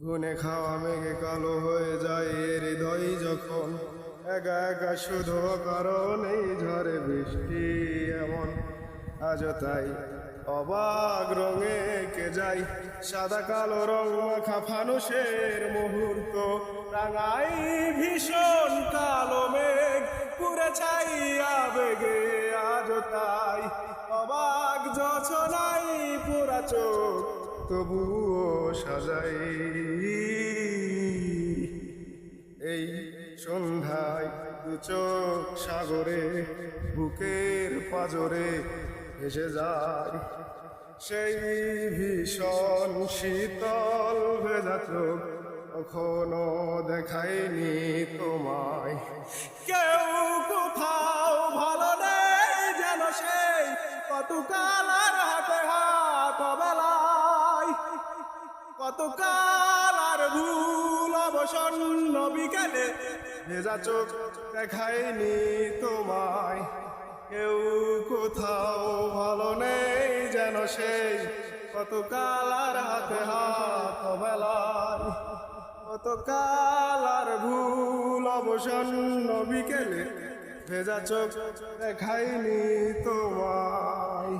ঘুনে খাওয়া মেঘে কালো হয়ে যায় হৃদয় যখন একা একা শুধু কারণেই ঝরে বৃষ্টি এমন আজও তাই অবাক রঙে কে যাই সাদা কালো রং মাখা ফানুষের মুহূর্ত রাঙাই ভীষণ কালো মেঘ পুরে ছাই আবেগে আজও তাই অবাক যোছনাই পুরা চোখ তবুও সাজাই এই সন্ধ্যায় দু চোখ সাগরে বুকের পাজরে ভেসে যায় সেই ভীষণ শীতল ভেজা চোখ কখনো দেখায়নি তোমায় কেউ কোথাও ভালো নেই যেন সেই কতকাল আর হাতে হাত বেলায় কতকাল আর ভুল অবসন্ন বিকেলে ভেজা চোখ দেখায়নি তোমায় কেউ কোথাও ভালো নেই যেন সেই কতকাল আর হাতে হাত বেলায় কতকাল আর ভুল অবসন্ন বিকেলে ভেজা চোখ দেখায়নি তোমায়।